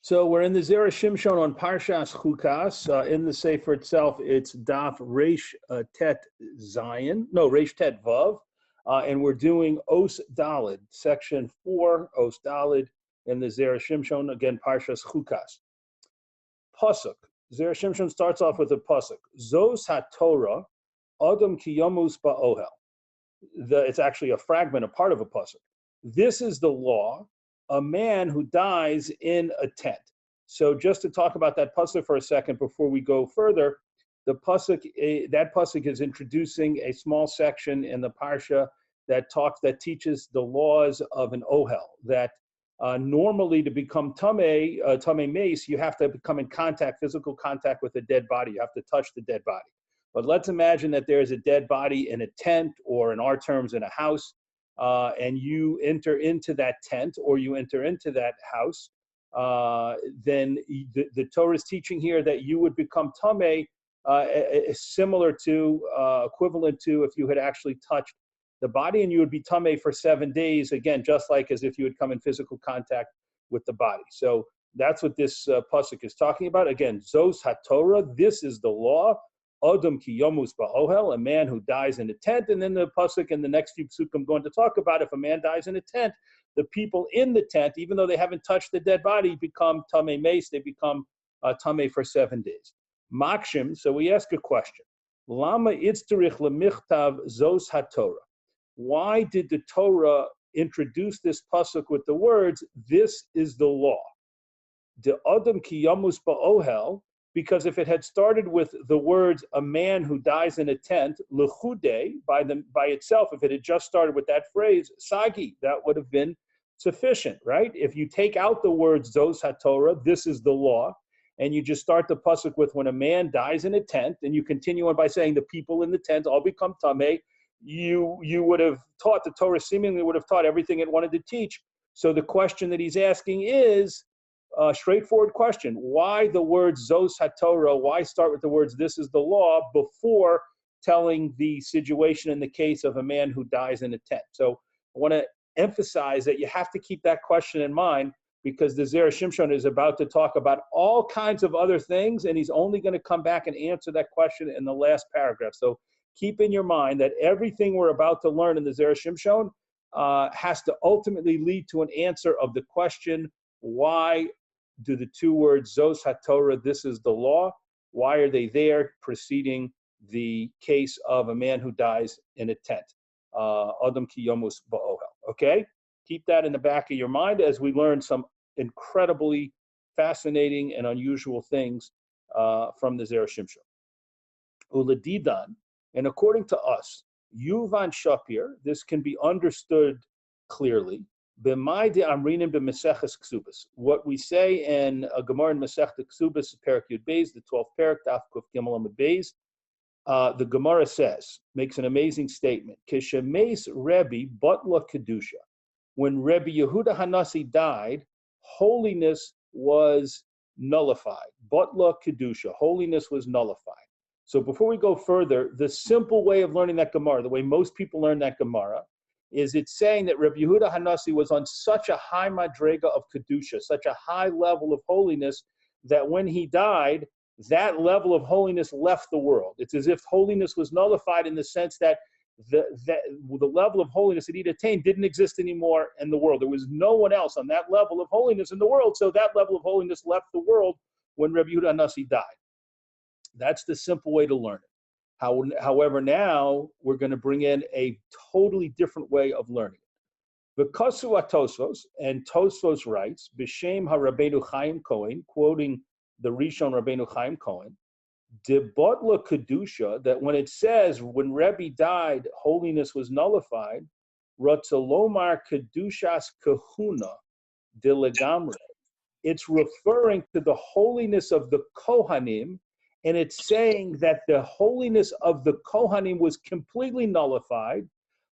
So we're in the Zera Shimshon on Parshas Chukas. In the Sefer itself, it's Daf Reish Tet Zion, no, Reish Tet Vav, and we're doing Os Dalid, section 4, Os Dalid, in the Zera Shimshon, again, Parshas Chukas. Pasuk. Zera Shimshon starts off with a pasuk. Zos HaTorah, Adam Kiyomus Ba'ohel. It's actually a fragment, a part of a pasuk. This is the law, a man who dies in a tent. So just to talk about that pasuk for a second before we go further, the pasuk, that pasuk is introducing a small section in the parsha that teaches the laws of an ohel, that normally to become tamei mace, you have to come in contact, physical contact with a dead body. You have to touch the dead body. But let's imagine that there is a dead body in a tent, or in our terms, in a house, and you enter into that tent or you enter into that house, then the Torah is teaching here that you would become tamei, similar to, equivalent to if you had actually touched the body, and you would be tamei for 7 days, again, just like as if you had come in physical contact with the body. So that's what this pasuk is talking about. Again, Zos HaTorah, this is the law. Adam ki yomus ba'ohel, a man who dies in a tent. And then the pasuk in the next few psukim I'm going to talk about, if a man dies in a tent, the people in the tent, even though they haven't touched the dead body, become tamei mace, they become tamei for 7 days. Makshim, so we ask a question. Lama itzterich lemichtav zos haTorah. Why did the Torah introduce this pasuk with the words, this is the law? The Adam ki yomus ba'ohel, because if it had started with the words, a man who dies in a tent, lechude, by itself, if it had just started with that phrase, sagi, that would have been sufficient, right? If you take out the words, zos haTorah, this is the law, and you just start the pasuk with, when a man dies in a tent, and you continue on by saying, the people in the tent all become tamei, you would have taught, the Torah seemingly would have taught everything it wanted to teach. So the question that he's asking is, a straightforward question. Why the words Zos HaTorah? Why start with the words this is the law before telling the situation in the case of a man who dies in a tent? So I want to emphasize that you have to keep that question in mind, because the Zera Shimshon is about to talk about all kinds of other things, and he's only going to come back and answer that question in the last paragraph. So keep in your mind that everything we're about to learn in the Zera Shimshon has to ultimately lead to an answer of the question, why do the two words Zos HaTorah, this is the law, why are they there preceding the case of a man who dies in a tent? Adam ki yomus ba'ohel. Okay? Keep that in the back of your mind as we learn some incredibly fascinating and unusual things from the Zera Shimshon. Uladidan, and according to us, Yuvan Shapir, this can be understood clearly. What we say in a Gemara in Masechta Ksubas, Perak Yud Beis, the 12th Perak, Daf Kuf Gimel Amud Beis, the Gemara says, makes an amazing statement. Keshemes Rebbe Batla Kedusha. When Rebbe Yehuda Hanasi died, holiness was nullified. Batla Kedusha, holiness was nullified. So before we go further, the simple way of learning that Gemara, the way most people learn that Gemara, is it's saying that Rabbi Yehuda Hanasi was on such a high madrega of Kedusha, such a high level of holiness, that when he died, that level of holiness left the world. It's as if holiness was nullified, in the sense that the level of holiness that he'd attained didn't exist anymore in the world. There was no one else on that level of holiness in the world, so that level of holiness left the world when Rabbi Yehuda Hanasi died. That's the simple way to learn it. However, now we're going to bring in a totally different way of learning it. V'kasu Tosfos, and Tosfos writes, B'shem HaRabbeinu Chaim Cohen, quoting the Rishon Rabbeinu Chaim Cohen, Debotla Kedusha, that when it says, when Rebbe died, holiness was nullified, Ratzalomar Kedushas Kahuna de Legamre. It's referring to the holiness of the Kohanim, and it's saying that the holiness of the Kohanim was completely nullified.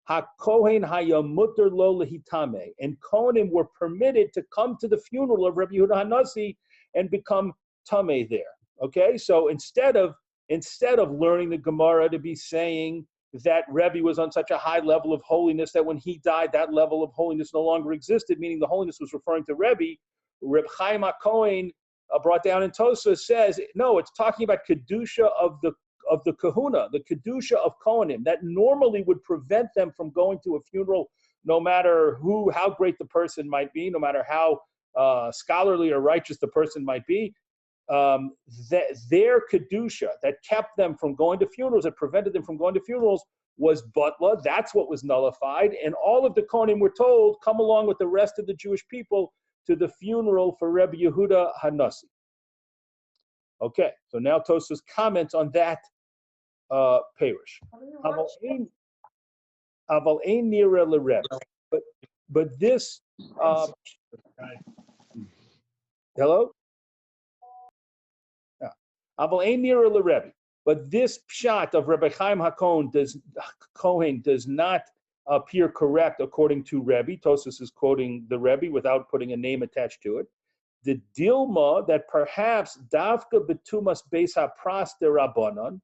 HaKohen hayamuter lo lehitame. And Kohanim were permitted to come to the funeral of Rabbi Yehuda Hanasi and become tamei there. Okay, so instead of learning the Gemara to be saying that Rebbe was on such a high level of holiness that when he died, that level of holiness no longer existed, meaning the holiness was referring to Rebbe, Reb Chaim Cohen brought down in Tosa says, no, it's talking about kedusha of the kahuna, the kedusha of kohanim, that normally would prevent them from going to a funeral, no matter how great the person might be, no matter how scholarly or righteous the person might be. That their kedusha that kept them from going to funerals, that prevented them from going to funerals, was butla. That's what was nullified, and all of the kohanim were told, come along with the rest of the Jewish people to the funeral for Rebbe Yehuda Hanassi. Okay, so now Tosfos comments on that parish. Aval ein nira l'Rebbe, but this. Hello. Aval ein nira l'Rebbe, but this pshat of Rabbi Chaim Kohen does not appear correct according to Rebbe. Tosfos is quoting the Rebbe without putting a name attached to it. The dilma that perhaps davka betumas beis hapras derabanan,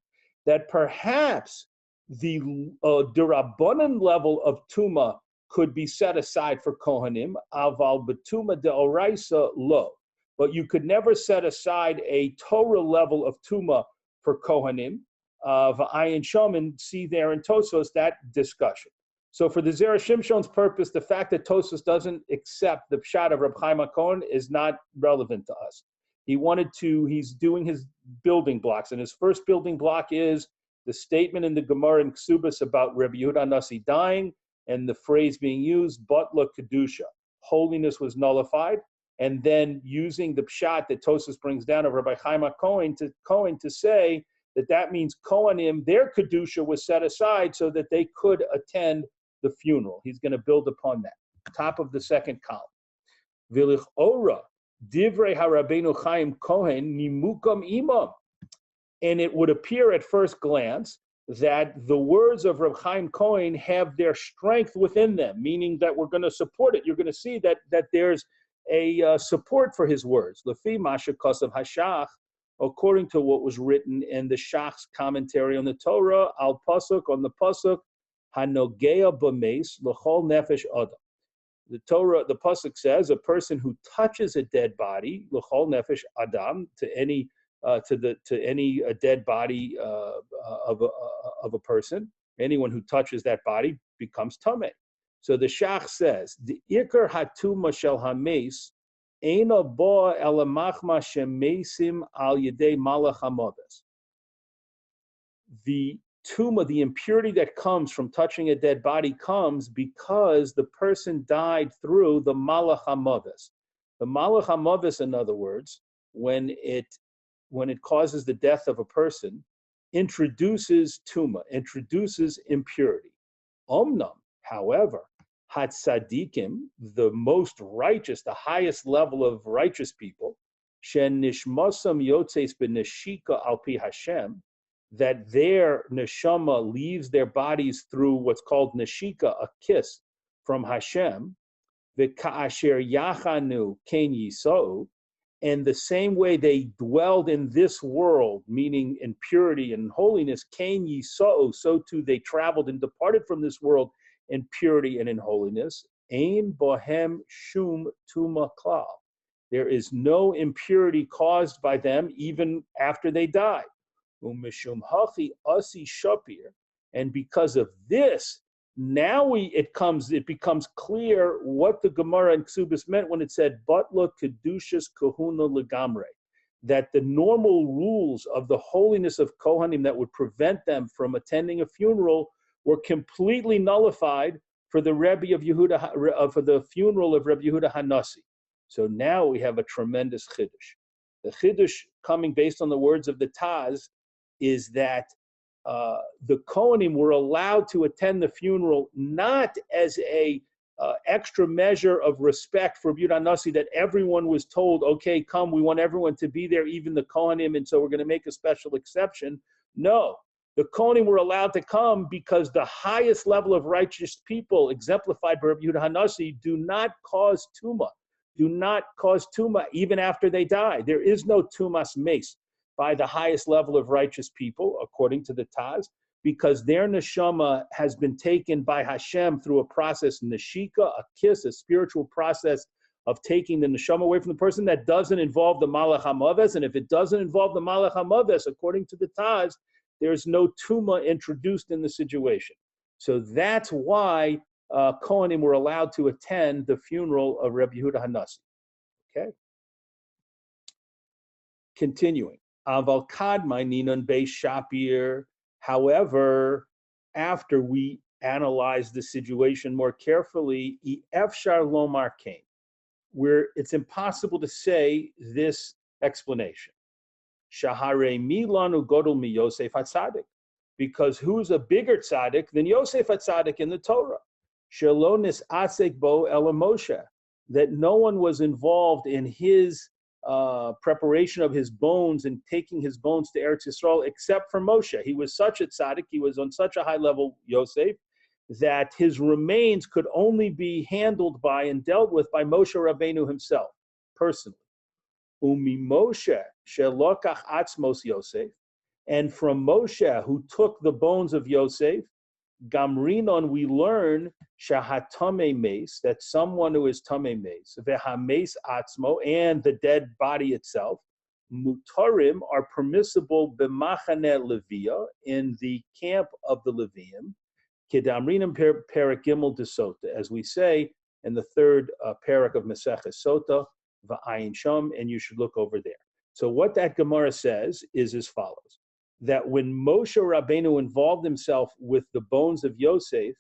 that perhaps the derabanan level of tuma could be set aside for kohanim, aval betuma deoraisa lo, but you could never set aside a Torah level of tuma for kohanim. V'ayin shom, and see there in Tosfos that discussion. So for the Zera Shimshon's purpose, the fact that Tosfos doesn't accept the pshat of Rabbi Chaim Cohen is not relevant to us. He's doing his building blocks, and his first building block is the statement in the Gemara in Ksubas about Rabbi Yehuda Hanassi dying, and the phrase being used, Batla Kedusha, holiness was nullified, and then using the pshat that Tosfos brings down of Rabbi Chaim Cohen to say that means Kohanim, their Kedusha was set aside so that they could attend the funeral. He's going to build upon that. Top of the second column. Vilich ora, divrei harabenu Chaim Kohen nimukam imam. And it would appear at first glance that the words of Reb Chaim Kohen have their strength within them, meaning that we're going to support it. You're going to see that there's a support for his words. Lefi masha kosav hashach, according to what was written in the Shach's commentary on the Torah, al pasuk, on the pasuk, hanogea b'meis l'chol nefesh adam. The Torah, the pasuk says, a person who touches a dead body, l'chol nefesh adam, to any dead body of a person, anyone who touches that body becomes tameh. So the Shach says, the ikar hatuma shel hameis eina bo elamachma shemeisim al yedei malach hamaves. The tuma, the impurity that comes from touching a dead body, comes because the person died through the malach hamaves. The malach hamaves, in other words, when it causes the death of a person, introduces tuma, introduces impurity. Omnam, however, Hatzadikim, the most righteous, the highest level of righteous people, Shen Nishmasam Yotzeis B'Neshika Al Pi Hashem, that their neshama leaves their bodies through what's called neshika, a kiss from Hashem, V'Ka'asher Yachanu Ken Yisou, and the same way they dwelled in this world, meaning in purity and holiness, Ken Yisou, so too they traveled and departed from this world in purity and in holiness. Ein bohem shum tuma klal. There is no impurity caused by them even after they die. Umishum hachi asi shapir. And because of this, now it becomes clear what the Gemara in Ksubas meant when it said Batla Kedushas Kahuna Legamre, that the normal rules of the holiness of Kohanim that would prevent them from attending a funeral were completely nullified for the Rebbe of Yehuda, for the funeral of Rebbe Yehuda Hanassi. So now we have a tremendous chiddush. The chiddush, coming based on the words of the Taz, is that the Kohanim were allowed to attend the funeral not as a extra measure of respect for Rebbe Yehuda Hanassi, that everyone was told, okay, come, we want everyone to be there, even the Kohanim, and so we're going to make a special exception. No. The Kohanim were allowed to come because the highest level of righteous people, exemplified by Rabbi Yehuda Hanassi, do not cause tuma even after they die. There is no tumas mace by the highest level of righteous people, according to the Taz, because their neshama has been taken by Hashem through a process, neshika, a kiss, a spiritual process of taking the neshama away from the person that doesn't involve the malach hamaves. And if it doesn't involve the malach hamaves, according to the Taz, there's no tuma introduced in the situation. So that's why Kohanim were allowed to attend the funeral of Rabbi Yehuda Hanasi. Okay. Continuing. Aval kadmai ninan beis shapir. However, after we analyze the situation more carefully, efshar lomar came, where it's impossible to say this explanation. Shahare milanu godol mi Yosef HaTzadik, because who's a bigger tzaddik than Yosef HaTzadik in the Torah? Shelo nisasek bo ela Moshe, that no one was involved in his preparation of his bones and taking his bones to Eretz Yisrael except for Moshe. He was such a tzaddik, he was on such a high level, Yosef, that his remains could only be handled by and dealt with by Moshe Rabbeinu himself, personally. Umi Moshe shelokach atzmos Yosef, and from Moshe, who took the bones of Yosef, Gamrinon, we learn shahatame mace, that someone who is tame mace, vehames atzmo, and the dead body itself, mutarim, are permissible b'machane levia, in the camp of the Levium, kedamrinim perak gimel de sota, as we say in the third parak of Maseches Sota, va'ayin sham, and you should look over there. So what that Gemara says is as follows: that when Moshe Rabbeinu involved himself with the bones of Yosef,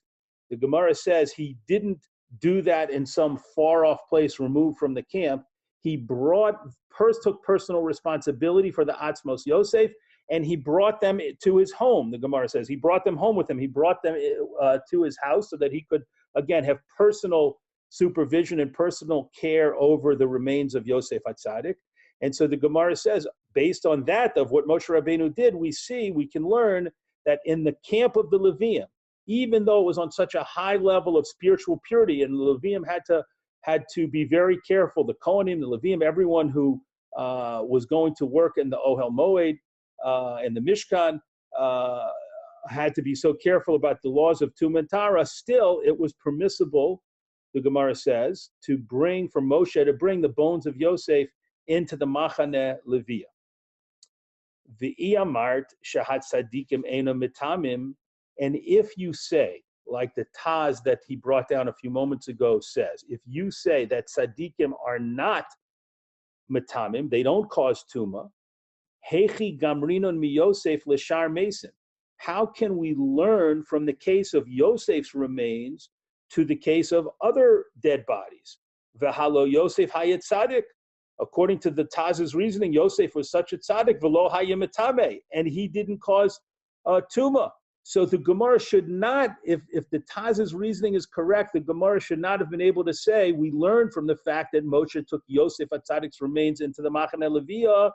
the Gemara says he didn't do that in some far-off place removed from the camp. He took personal responsibility for the Atzmos Yosef, and he brought them to his home. The Gemara says he brought them home with him. He brought them to his house so that he could, again, have personal supervision and personal care over the remains of Yosef HaTzadik. And so the Gemara says, based on that, of what Moshe Rabbeinu did, we can learn that in the camp of the Levium, even though it was on such a high level of spiritual purity, and the Levium had to be very careful, the Kohanim, the Levium, everyone who was going to work in the Ohel Moed and the Mishkan, had to be so careful about the laws of Tum and Tara. Still, it was permissible, the Gemara says, to bring the bones of Yosef into the Machane Levia. V'iyamart shahat tzadikim ena mitamim, and if you say, like the Taz that he brought down a few moments ago says, if you say that tzadikim are not mitamim, they don't cause tuma, hechi gamrinon mi Yosef l'shar mesim, how can we learn from the case of Yosef's remains to the case of other dead bodies? V'halo Yosef hayet tzadik. According to the Taz's reasoning, Yosef was such a tzaddik, v'lo hayemitame, and he didn't cause tuma. So the Gemara should not, if the Taz's reasoning is correct, the Gemara should not have been able to say, we learn from the fact that Moshe took Yosef HaTzadik's remains into the Machane Levia,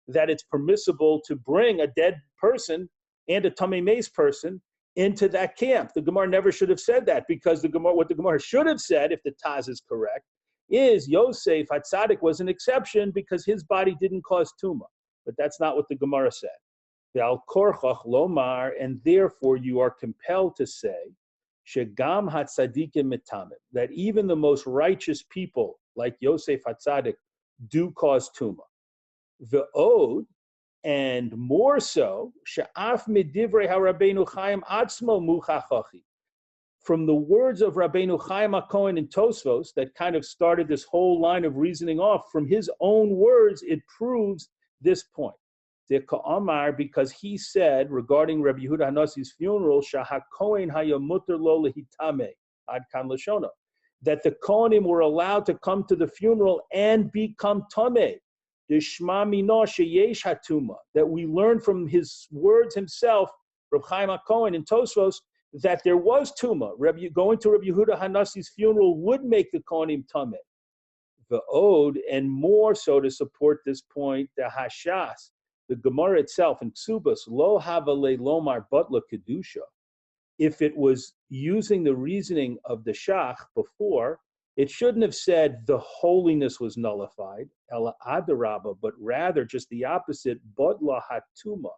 that it's permissible to bring a dead person and a Tamei Meis person into that camp. The Gemara never should have said that, because what the Gemara should have said, if the Taz is correct, is Yosef HaTzadik was an exception because his body didn't cause tuma. But that's not what the Gemara said. Ve'al korchach lomar, and therefore you are compelled to say, shegam hatzadikim mitamim, that even the most righteous people like Yosef HaTzadik do cause tuma. Ve'od, and more so, she'af midivrei haRabbeinu Chaim atzmo muchachachi, from the words of Rabbeinu Chaim HaKohen in Tosfos that kind of started this whole line of reasoning off, from his own words, it proves this point. Because he said regarding Rabbi Yehuda Hanasi's funeral, Shahakohen hayamuter lo lehitame ad kan lashono, that the Kohanim were allowed to come to the funeral and become tameh. Deshma mino sheyesh hatuma, that we learn from his words himself, Rabbi Chaim HaKohen in Tosfos, that there was tuma. Going to Rabbi Yehuda Hanasi's funeral would make the Kohanim tameh. Ve'od, and more so to support this point, the Hashas, the Gemara itself in Ksubas, lo havale lomar butla kedusha, if it was using the reasoning of the Shach before, it shouldn't have said the holiness was nullified, ela adarabba, but rather just the opposite, butla hatuma.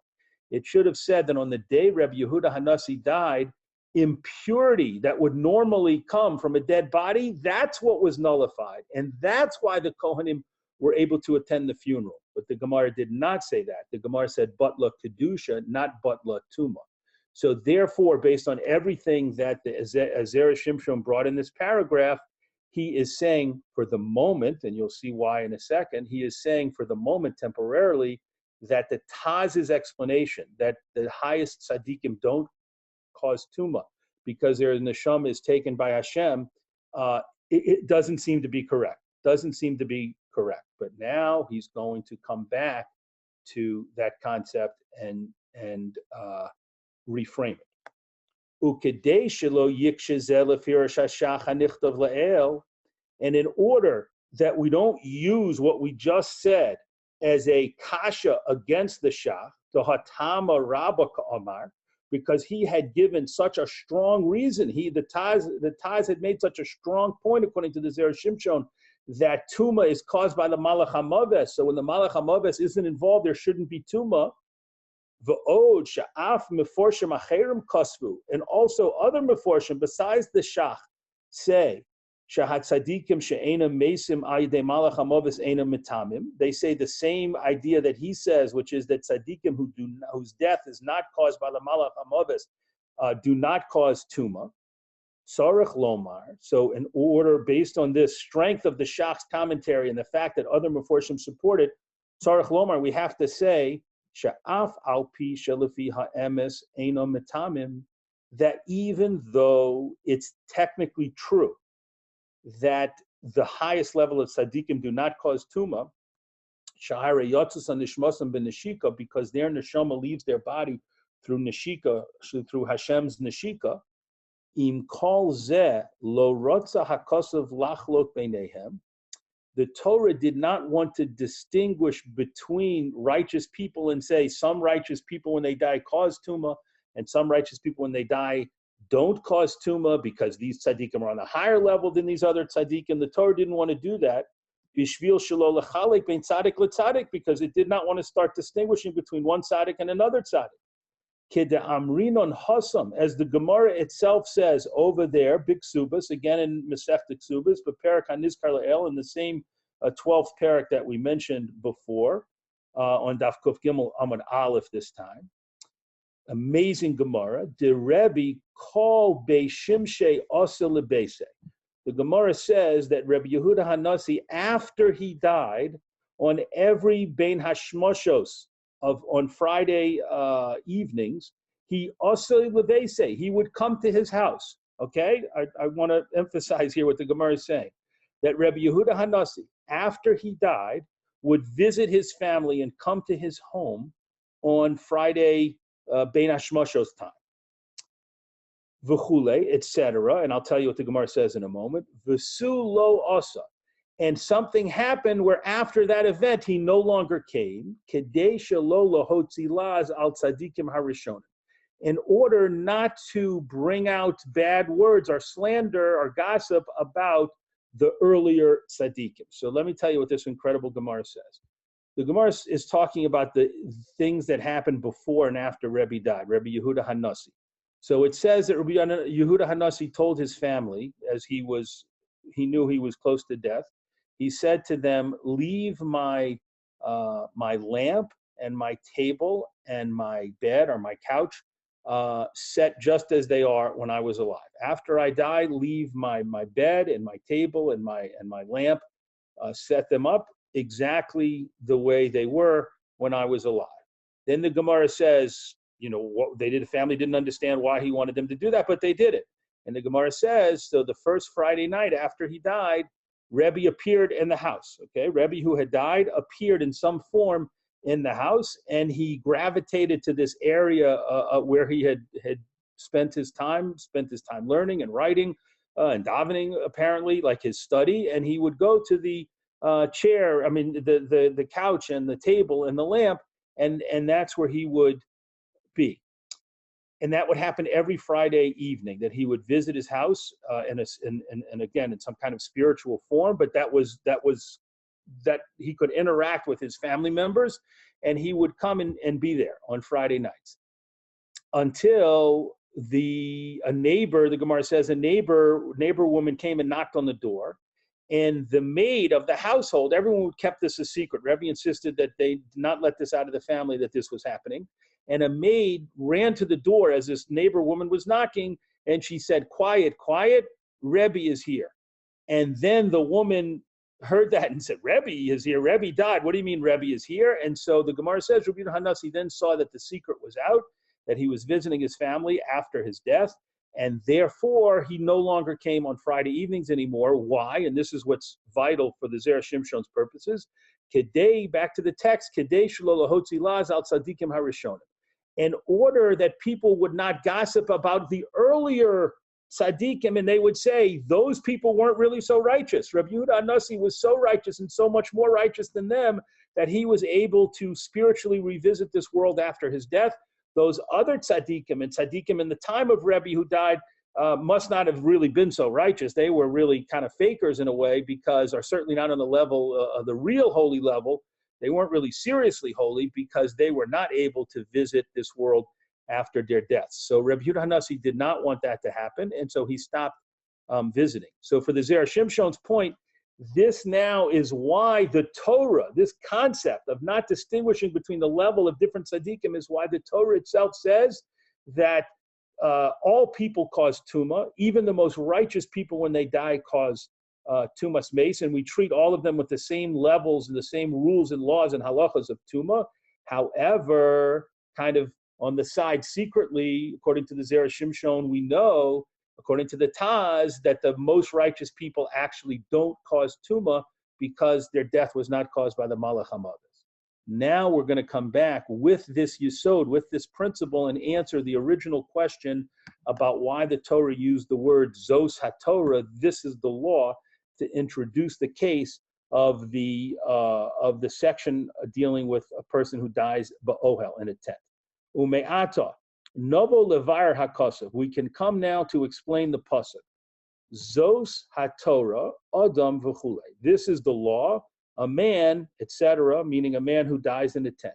It should have said that on the day Rabbi Yehuda Hanasi died, impurity that would normally come from a dead body, that's what was nullified. And that's why the Kohanim were able to attend the funeral. But the Gemara did not say that. The Gemara said Butla Kedusha, not Butla Tuma. So therefore, based on everything that the Zera Shimshon brought in this paragraph, he is saying for the moment, and you'll see why in a second, he is saying for the moment temporarily that the Taz's explanation that the highest tzaddikim don't cause tuma because their neshama is taken by Hashem, it doesn't seem to be correct. Doesn't seem to be correct. But now he's going to come back to that concept and reframe it. And in order that we don't use what we just said as a kasha against the shach, the hatama rabba ka'amar, because he had given such a strong reason. The Taz had made such a strong point, according to the Zera Shimshon, that tuma is caused by the malach hamaves. So when the malach hamaves isn't involved, there shouldn't be tuma. V'od sha'af meforshim acherim kasvu, and also other meforshim besides the shach say shahat tzadikim she'ena mesim ayidei malach hamaves ena mitamim. They say the same idea that he says, which is that tzadikim whose death is not caused by the malach hamaves do not cause tuma. Sarach lomar. So in order, based on this strength of the shach's commentary and the fact that other meforshim support it, sarach lomar, we have to say sha'af al pi shelefi ha'emes ena mitamim, that even though it's technically true that the highest level of tzaddikim do not cause tuma, shahara yotzas nishmasam ben neshika, because their neshama leaves their body through neshika, through Hashem's neshika. Im kol zeh lo rotza hakosav lachlot beinehem. The Torah did not want to distinguish between righteous people and say some righteous people when they die cause tuma and some righteous people when they die don't cause tuma, because these tzaddikim are on a higher level than these other tzaddikim. The Torah didn't want to do that. Bishvil shelo lechalek bein tzaddik letzaddik, because it did not want to start distinguishing between one tzaddik and another tzaddik. Kede amrinon hasam, as the Gemara itself says over there, Big Subas, again in Masechta Subas, but Perak HaNizkar Le'el, in the same 12th Perak that we mentioned before, on Daf Kuf Gimel Amud Aleph this time. Amazing Gemara. The Rebbe called Bei Shimshei Asa Lebeise. The Gemara says that Rabbi Yehuda Hanasi, after he died, on every Bein Hashmoshos on Friday evenings, he Asa Lebeise, he would come to his house. Okay, I want to emphasize here what the Gemara is saying, that Rabbi Yehuda Hanasi, after he died, would visit his family and come to his home on Friday Bein Hashmoshos time, v'chule, etc. And I'll tell you what the Gemara says in a moment. V'su lo asa, and something happened where after that event he no longer came. Kedei shelo lahotzi laz al tzadikim harishonim, in order not to bring out bad words or slander or gossip about the earlier tzaddikim. So let me tell you what this incredible Gemara says. The Gemara is talking about the things that happened before and after Rebbe died, Rebbe Yehuda Hanasi. So it says that Rebbe Yehuda Hanasi told his family, as he knew he was close to death, he said to them, leave my lamp and my table and my bed or my couch set just as they are when I was alive. After I die, leave my bed and my table and my lamp, set them up exactly the way they were when I was alive. Then the Gemara says, what they did, the family didn't understand why he wanted them to do that, but they did it. And the Gemara says, so the first Friday night after he died, Rebbe appeared in the house. Okay, Rebbe, who had died, appeared in some form in the house, and he gravitated to this area where he had spent his time learning and writing and davening, apparently, like his study, and he would go to the the couch and the table and the lamp, and that's where he would be. And that would happen every Friday evening, that he would visit his house and again in some kind of spiritual form, but that was that he could interact with his family members, and he would come and be there on Friday nights until a neighbor, the Gemara says, a neighbor woman came and knocked on the door, and the maid of the household, everyone kept this a secret. Rebbe insisted that they not let this out of the family, that this was happening. And a maid ran to the door as this neighbor woman was knocking, and she said, "Quiet, quiet, Rebbe is here." And then the woman heard that and said, "Rebbe is here, Rebbe died. What do you mean Rebbe is here?" And so the Gemara says, Rabbi Hanasi then saw that the secret was out, that he was visiting his family after his death, and therefore he no longer came on Friday evenings anymore. Why? And this is what's vital for the Zera Shimshon's purposes. Kedei, back to the text, Kedei shelo lahotzi laz al tzadikim harishonim. In order that people would not gossip about the earlier tzaddikim, and they would say, those people weren't really so righteous. Rabbi Yehuda Anasi was so righteous and so much more righteous than them that he was able to spiritually revisit this world after his death. Those other tzaddikim and tzaddikim in the time of Rebbe who died must not have really been so righteous. They were really kind of fakers in a way, because, or certainly not on the level of the real holy level. They weren't really seriously holy because they were not able to visit this world after their deaths. So Rabbi Yehuda Hanasi did not want that to happen, and so he stopped visiting. So for the Zera Shimshon's point, this now is why the Torah, this concept of not distinguishing between the level of different tzaddikim, is why the Torah itself says that all people cause tumah, even the most righteous people when they die cause tumas mace, and we treat all of them with the same levels and the same rules and laws and halachas of tumah. However, kind of on the side secretly, according to the Zera Shimshon, we know, according to the Taz, that the most righteous people actually don't cause tumah because their death was not caused by the malach hamavis. Now we're going to come back with this yesod, with this principle, and answer the original question about why the Torah used the word zos haTorah, this is the law, to introduce the case of the section dealing with a person who dies ba'ohel, in a tent. Ume'ata, novo levar hakosav. We can come now to explain the pasuk. Zos haTorah, adam v'chulei. This is the law, a man, etc., meaning a man who dies in a tent.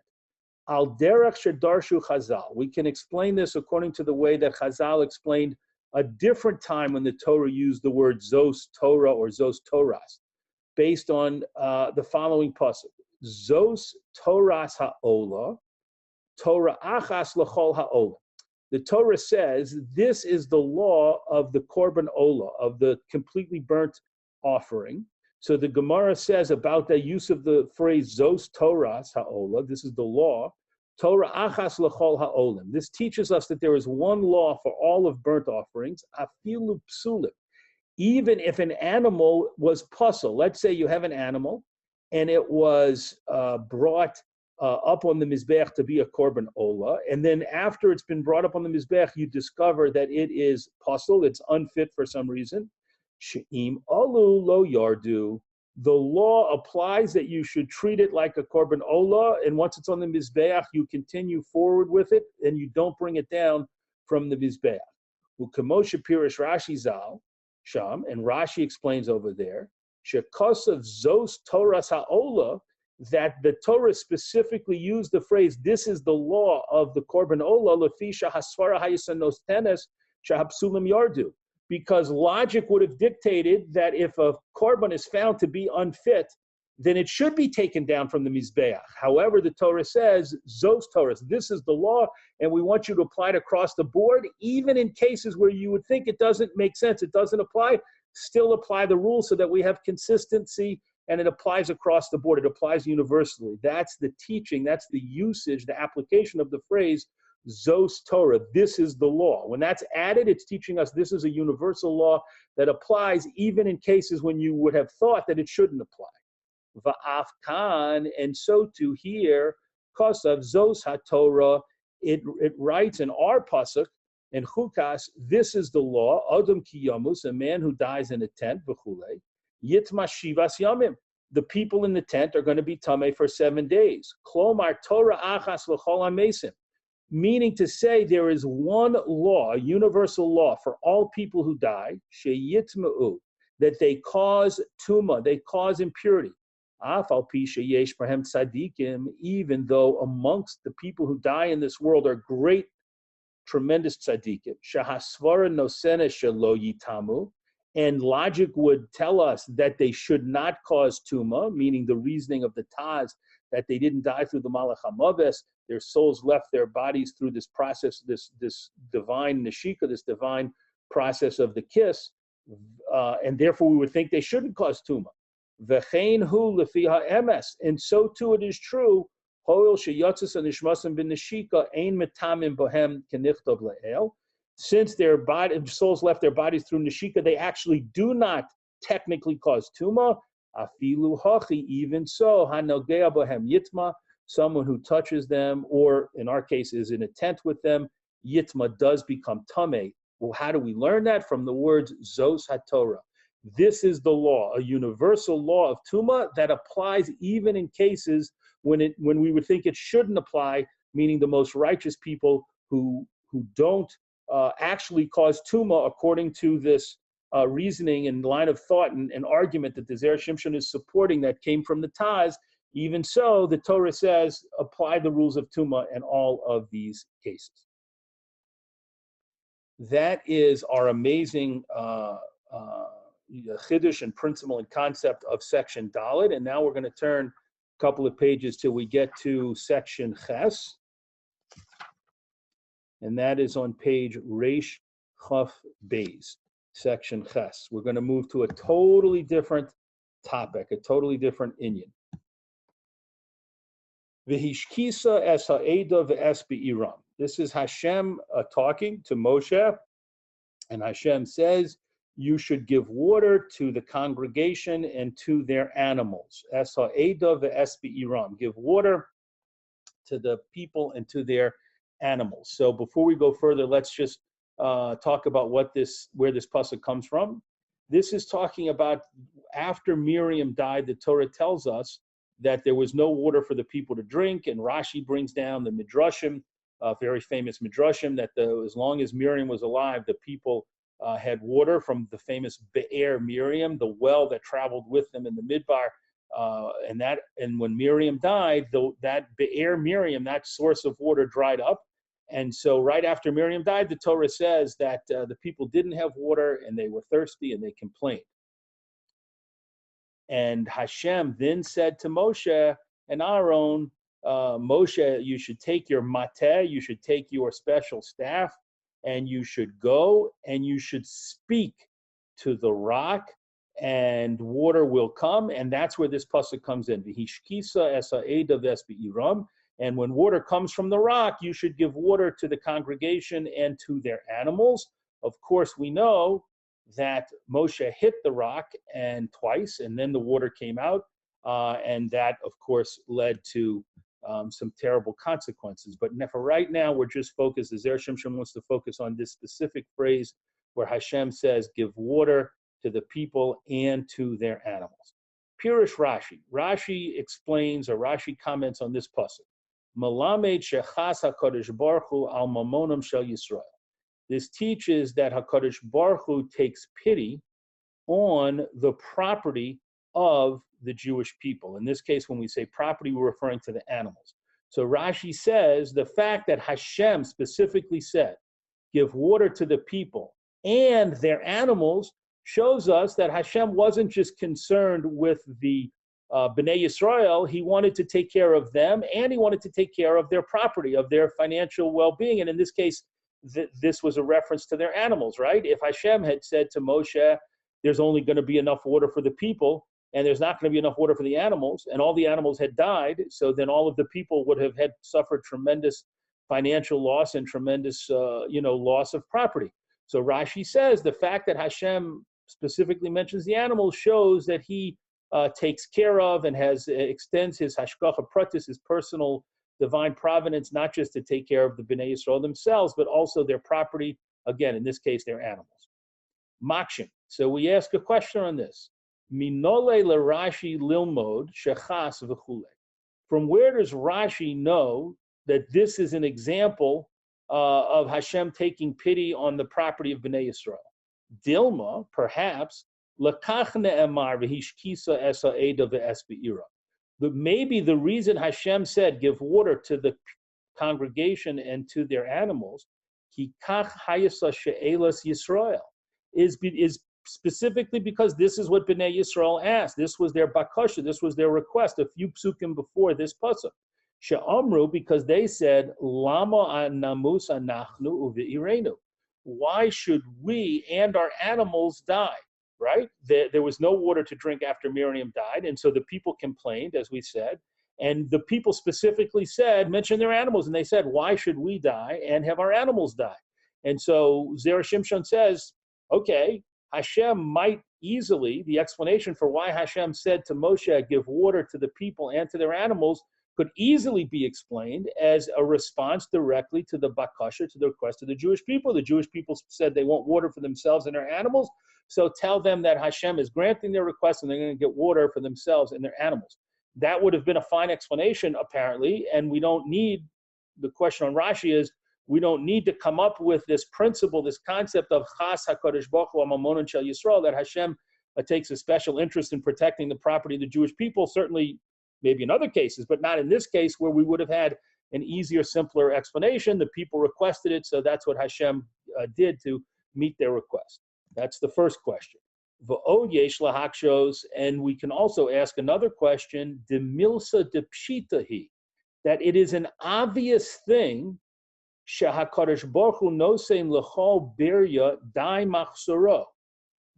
Al derech shedarshu Chazal. We can explain this according to the way that Chazal explained a different time when the Torah used the word Zos Torah or Zos Torahs, based on the following pasuk: Zos Torahs ha'olah, Torah achas l'chol ha'olah. The Torah says this is the law of the korban olah, of the completely burnt offering. So the Gemara says about the use of the phrase Zos Torahs ha'olah, this is the law, Torah achas l'chol ha'olim. This teaches us that there is one law for all of burnt offerings, afilu psulim. Even if an animal was puzzle, let's say you have an animal and it was brought up on the Mizbeach to be a korban olah, and then after it's been brought up on the Mizbeach, you discover that it is puzzle, it's unfit for some reason. She'im alu lo yardu. The law applies that you should treat it like a korban olah, and once it's on the Mizbeach, you continue forward with it, and you don't bring it down from the Mizbeach. U'kamoshe pirish Rashi zal sham, and Rashi explains over there, shekosav zos Torahs ha'olah, that the Torah specifically used the phrase, this is the law of the korban olah, lefisha hasvara hayasanos tenes shahapsulim yardu. Because logic would have dictated that if a korban is found to be unfit, then it should be taken down from the Mizbeach. However, the Torah says, Zos Torahs, this is the law, and we want you to apply it across the board, even in cases where you would think it doesn't make sense, it doesn't apply, still apply the rule so that we have consistency, and it applies across the board, it applies universally. That's the teaching, that's the usage, the application of the phrase, Zos Torah, this is the law. When that's added, it's teaching us this is a universal law that applies even in cases when you would have thought that it shouldn't apply. Va'af kan, and so too here, kosav Zos HaTorah, it writes in our pasuk, in Chukat, this is the law, Adam ki yamus, a man who dies in a tent, v'chulei, yitma shivas yamim. The people in the tent are going to be tameh for 7 days. Klomar Torah achas l'chol hamesim. Meaning to say there is one law, a universal law for all people who die, sheyitma'u, that they cause tumah, they cause impurity. Afal pi sheyesh prahem tzadikim, even though amongst the people who die in this world are great, tremendous tzaddikim. Shahasvara nosena shelo yitamu. And logic would tell us that they should not cause tuma, meaning the reasoning of the Taz, that they didn't die through the Malach HaMaves, their souls left their bodies through this process, this divine neshika, this divine process of the kiss, and therefore we would think they shouldn't cause tuma. V'chein hu lefi ha'emes, and so too it is true. Hoil sheyatzis anishmasim bin neshika ein metamim bohem kenichtov le'el. Since their souls left their bodies through neshika, they actually do not technically cause tuma. Afilu hachi, even so, hanogea bohem yitma, someone who touches them, or in our case is in a tent with them, yitma does become tameh. Well, how do we learn that? From the words zos haTorah. This is the law, a universal law of tuma that applies even in cases when we would think it shouldn't apply, meaning the most righteous people who don't actually cause tuma according to this reasoning and line of thought and argument that the Zera Shimshon is supporting that came from the Taz. Even so, the Torah says apply the rules of tuma in all of these cases. That is our amazing chiddush and principle and concept of section Dalet, and now we're going to turn a couple of pages till we get to section Ches. And that is on page Reish Chaf Beis, section Ches. We're going to move to a totally different topic, a totally different inyan. V'hishkisa es ha'eda v'es be'iram. This is Hashem talking to Moshe, and Hashem says, you should give water to the congregation and to their animals. Es ha'eda v'es be'iram. Give water to the people and to their animals. So before we go further, let's just talk about where this pasuk comes from. This is talking about after Miriam died, the Torah tells us that there was no water for the people to drink, and Rashi brings down the Midrashim, very famous Midrashim, that as long as Miriam was alive, the people had water from the famous Be'er Miriam, the well that traveled with them in the Midbar. And when Miriam died, that Be'er Miriam, that source of water, dried up. And so right after Miriam died, the Torah says that the people didn't have water and they were thirsty and they complained. And Hashem then said to Moshe and Aaron, Moshe, you should take your mateh, you should take your special staff, and you should go and you should speak to the rock, and water will come. And that's where this pasuk comes in. V'hishkisa es ha'eda v'es be'iram. And when water comes from the rock, you should give water to the congregation and to their animals. Of course, we know that Moshe hit the rock twice, and then the water came out. And that, of course, led to some terrible consequences. But for right now, we're just focused, as Zera Shimshon wants to focus on this specific phrase where Hashem says, give water to the people and to their animals. Pirush Rashi. Rashi explains, or Rashi comments on this pasuk. Malamed shechas HaKadosh Baruch Hu al mamonam shel Yisrael. This teaches that HaKadosh Baruch Hu takes pity on the property of the Jewish people. In this case, when we say property, we're referring to the animals. So Rashi says the fact that Hashem specifically said, give water to the people and their animals, shows us that Hashem wasn't just concerned with the Bnei Yisrael. He wanted to take care of them, and he wanted to take care of their property, of their financial well-being. And in this case, this was a reference to their animals, right? If Hashem had said to Moshe, there's only going to be enough water for the people, and there's not going to be enough water for the animals, and all the animals had died, so then all of the people would have had suffered tremendous financial loss and tremendous loss of property. So Rashi says the fact that Hashem specifically mentions the animals shows that he takes care of and extends his hashgacha pratis, his personal divine providence, not just to take care of the Bnei Yisrael themselves, but also their property, again, in this case, their animals. Makshin. So we ask a question on this. Minole le Rashi lilmod shechas v'chule. From where does Rashi know that this is an example of Hashem taking pity on the property of Bnei Yisrael? Dilma, perhaps, lakach ne'emar v'hishkisa es ha'eda v'es be'ira. But maybe the reason Hashem said, give water to the congregation and to their animals, Ki kach hayasa she'elas Yisrael is specifically because this is what Bnei Yisrael asked. This was their bakasha. This was their request. A few psukim before this pasuk, she'amru, because they said, Lama namus anachnu uve'irenu. Why should we and our animals die? Right? There was no water to drink after Miriam died, and so the people complained, as we said. And the people specifically mentioned their animals, and they said, why should we die and have our animals die? And so Zera Shimshon says, okay, Hashem might easily, the explanation for why Hashem said to Moshe, give water to the people and to their animals, could easily be explained as a response directly to the bakasha, to the request of the Jewish people. The Jewish people said they want water for themselves and their animals, so tell them that Hashem is granting their request and they're going to get water for themselves and their animals. That would have been a fine explanation, apparently, and we don't need, the question on Rashi is, we don't need to come up with this principle, this concept of Chas HaKadosh Baruch Hu Amamonon Shel Yisrael, that Hashem takes a special interest in protecting the property of the Jewish people, certainly maybe in other cases, but not in this case where we would have had an easier, simpler explanation. The people requested it, so that's what Hashem did to meet their request. That's the first question. And we can also ask another question, de milsa de pshitahi, that it is an obvious thing, shehakadosh baruch hu nosein lechol birya dai machsoro,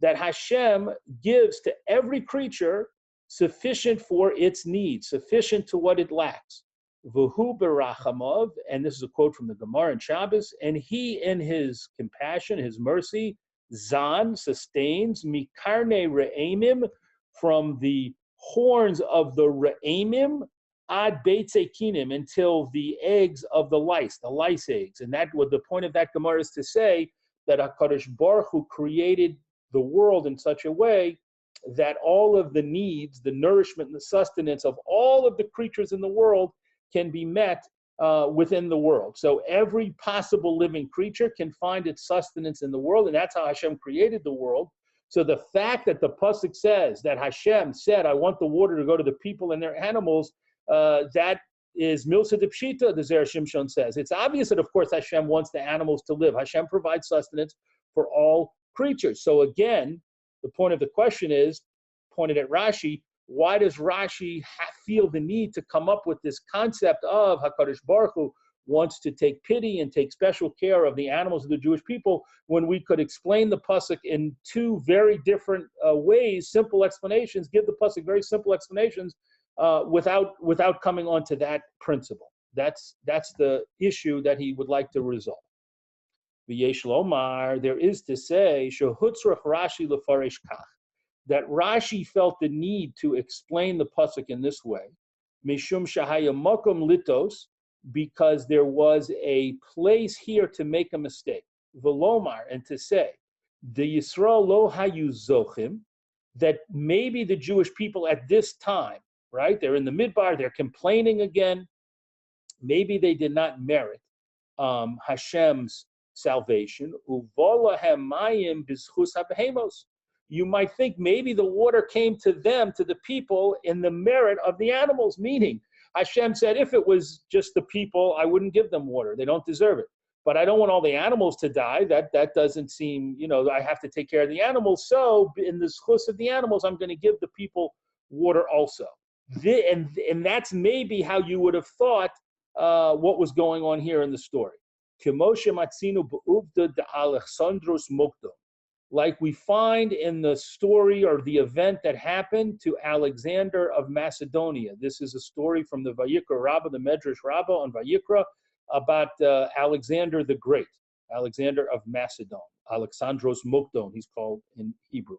that Hashem gives to every creature sufficient for its needs, sufficient to what it lacks. V'hu berachamov, and this is a quote from the Gemara in Shabbos, and he in his compassion, his mercy, Zan, sustains, mikarne re'emim, from the horns of the re'emim, ad beitzekinim, until the eggs of the lice eggs. And that what the point of that Gemara is to say that HaKadosh Baruch Hu created the world in such a way that all of the needs, the nourishment and the sustenance of all of the creatures in the world can be met within the world. So every possible living creature can find its sustenance in the world, and that's how Hashem created the world. So the fact that the pasuk says that Hashem said, I want the water to go to the people and their animals, that is milsa de pshita, the Zera Shimshon says. It's obvious that, of course, Hashem wants the animals to live. Hashem provides sustenance for all creatures. So again, the point of the question is, pointed at Rashi, why does Rashi feel the need to come up with this concept of HaKadosh Baruch Hu wants to take pity and take special care of the animals of the Jewish people, when we could explain the pasuk in two very different ways, simple explanations, give the pasuk very simple explanations without coming on to that principle. That's the issue that he would like to resolve. V'yesh lomar, there is to say, shehutzrach Rashi lefarish kach, that Rashi felt the need to explain the pasuk in this way, mishum shahaya makom litos, because there was a place here to make a mistake, v'lomar, and to say, the Yisrael lo hayu zochim, that maybe the Jewish people at this time, right, they're in the midbar, they're complaining again, maybe they did not merit Hashem's salvation. Uvolahem mayim b'zchus habehemos. You might think maybe the water came to them, to the people, in the merit of the animals, meaning Hashem said, if it was just the people, I wouldn't give them water. They don't deserve it. But I don't want all the animals to die. That doesn't seem, I have to take care of the animals. So in the schus of the animals, I'm going to give the people water also. And that's maybe how you would have thought what was going on here in the story. Like we find in the story or the event that happened to Alexander of Macedonia. This is a story from the Vayikra Rabbah, the Medrash Rabbah on Vayikra, about Alexander the Great, Alexander of Macedon, Alexandros Mokdon, he's called in Hebrew.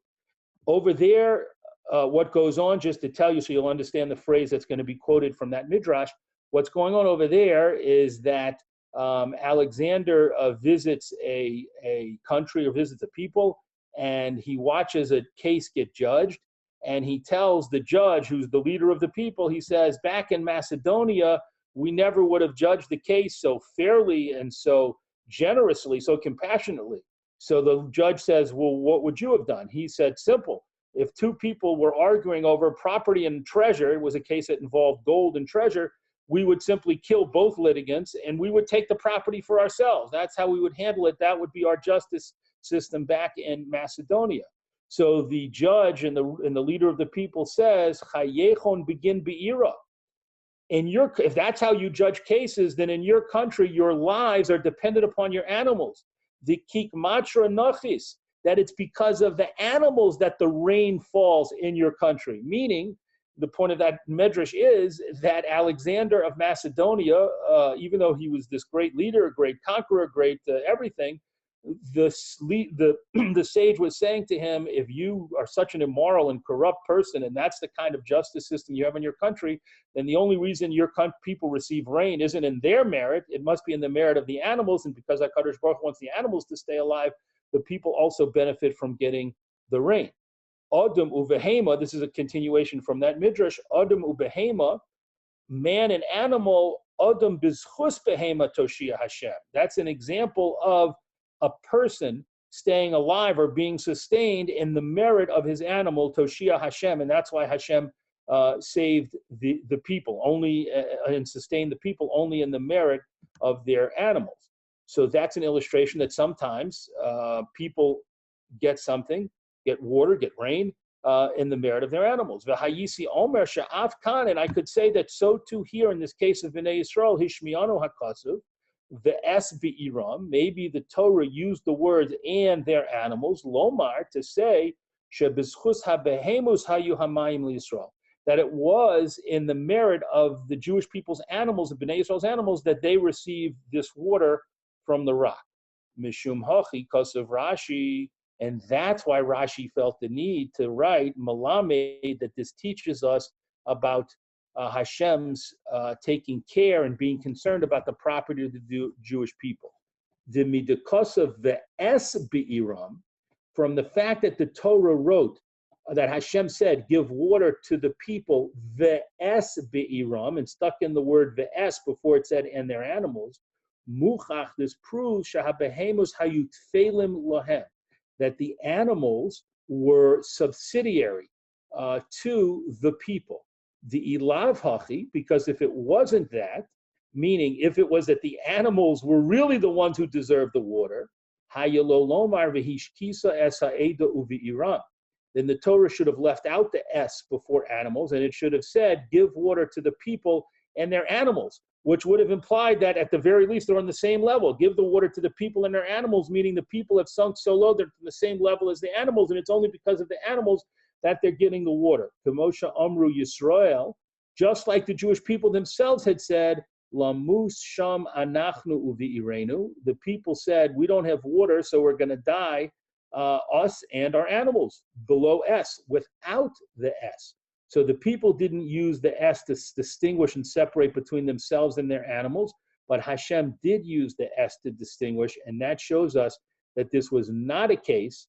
Over there, what goes on, just to tell you so you'll understand the phrase that's going to be quoted from that Midrash, what's going on over there is that Alexander visits a country or visits a people, and he watches a case get judged, and he tells the judge, who's the leader of the people, he says, back in Macedonia, we never would have judged the case so fairly and so generously, so compassionately. So the judge says, well, what would you have done? He said, simple. If two people were arguing over property and treasure, it was a case that involved gold and treasure, we would simply kill both litigants and we would take the property for ourselves. That's how we would handle it. That would be our justice system back in Macedonia. So the judge and the leader of the people says, Chayechon begin be'ira. If that's how you judge cases, then in your country, your lives are dependent upon your animals. The kikmatra nachis, that it's because of the animals that the rain falls in your country. Meaning, the point of that medrash is that Alexander of Macedonia, even though he was this great leader, great conqueror, great everything, the sage was saying to him, if you are such an immoral and corrupt person, and that's the kind of justice system you have in your country, then the only reason your people receive rain isn't in their merit, it must be in the merit of the animals, and because HaKadosh Baruch Hu wants the animals to stay alive, the people also benefit from getting the rain. Adam uvehema, this is a continuation from that midrash, Adam uvehema, man and animal, Adam bizchus behema toshia Hashem. That's an example of a person staying alive or being sustained in the merit of his animal, Toshia Hashem, and that's why Hashem saved the people only and sustained the people only in the merit of their animals. So that's an illustration that sometimes people get something, get water, get rain in the merit of their animals. V'hayisi omer sha'af kan, and I could say that so too here in this case of Bnei Yisrael, hishmianu hakasuv, the es be'iram, maybe the Torah used the words and their animals, lomar, to say, shebizchus habehemus hayu hamayim liYisrael, that it was in the merit of the Jewish people's animals, the Bnei Yisrael's animals, that they received this water from the rock. Mishum hachi, because of Rashi, and that's why Rashi felt the need to write Malamed, that this teaches us about Hashem's taking care and being concerned about the property of the Jewish people. The midikosav ve'es be'iram, from the fact that the Torah wrote that Hashem said, give water to the people, ve'es be'iram, and stuck in the word ve'es before it said, and their animals, muchach, this proves shahabehemus hayutfelim lohem, that the animals were subsidiary to the people. The ilav hachi, because if it wasn't that, meaning if it was that the animals were really the ones who deserved the water, hayalolomar v'hishkisa es ha'eda uvi'iram, then the Torah should have left out the es before animals, and it should have said, give water to the people and their animals, which would have implied that at the very least they're on the same level. Give the water to the people and their animals, meaning the people have sunk so low they're on the same level as the animals, and it's only because of the animals that they're getting the water. Kamosha Amru Yisrael, just like the Jewish people themselves had said, Lamus Sham Anachnu Uvi'irenu, the people said, we don't have water, so we're going to die, us and our animals, below S, without the S. So the people didn't use the S to distinguish and separate between themselves and their animals, but Hashem did use the S to distinguish, and that shows us that this was not a case,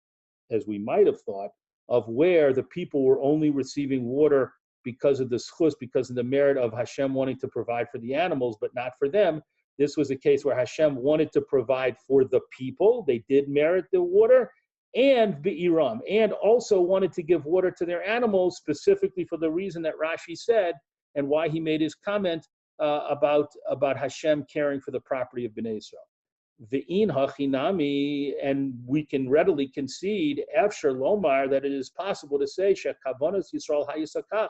as we might have thought, of where the people were only receiving water because of the schus, because of the merit of Hashem wanting to provide for the animals, but not for them. This was a case where Hashem wanted to provide for the people. They did merit the water, and be'iram, and also wanted to give water to their animals, specifically for the reason that Rashi said, and why he made his comment about Hashem caring for the property of Bnei Yisrael. Ve'in hachinami, and we can readily concede, efshar lomar, that it is possible to say, shekavonos Yisrael hayisakach,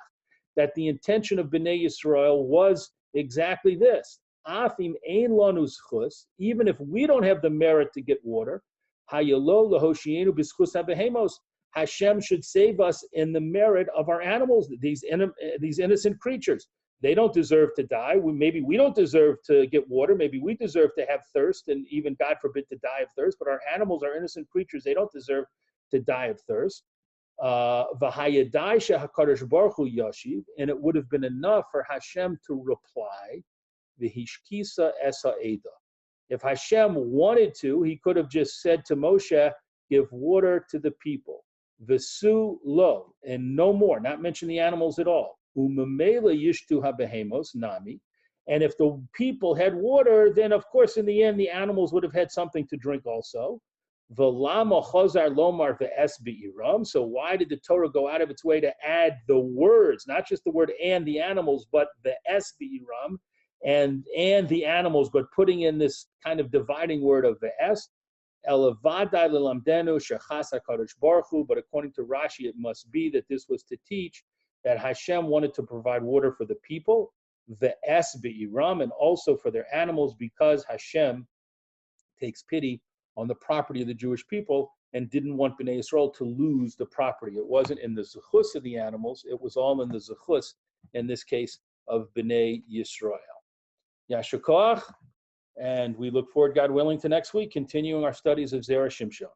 that the intention of Bnei Yisrael was exactly this. Afim ein lanu zchus, even if we don't have the merit to get water, hayalo lahoshienu b'zchus habehemos, Hashem should save us in the merit of our animals, these innocent creatures. They don't deserve to die. Maybe we don't deserve to get water. Maybe we deserve to have thirst, and even, God forbid, to die of thirst. But our animals are innocent creatures. They don't deserve to die of thirst. V'hayadai shehakadosh baruch hu yashiv, and it would have been enough for Hashem to reply, v'hishkisa es ha'eda. If Hashem wanted to, he could have just said to Moshe, give water to the people. V'su lo, and no more, not mention the animals at all. Umamela yishtu habehemos nami, and if the people had water, then of course in the end the animals would have had something to drink also. V'lama chazar lomar ve'es be'iram. So why did the Torah go out of its way to add the words, not just the word and the animals, but ve'es be'iram, and the animals, but putting in this kind of dividing word of ve'es. But according to Rashi, it must be that this was to teach that Hashem wanted to provide water for the people, ve'es be'iram, and also for their animals, because Hashem takes pity on the property of the Jewish people and didn't want Bnei Yisrael to lose the property. It wasn't in the zechus of the animals, it was all in the zechus, in this case, of Bnei Yisrael. Yashar koach, and we look forward, God willing, to next week, continuing our studies of Zera Shimshon.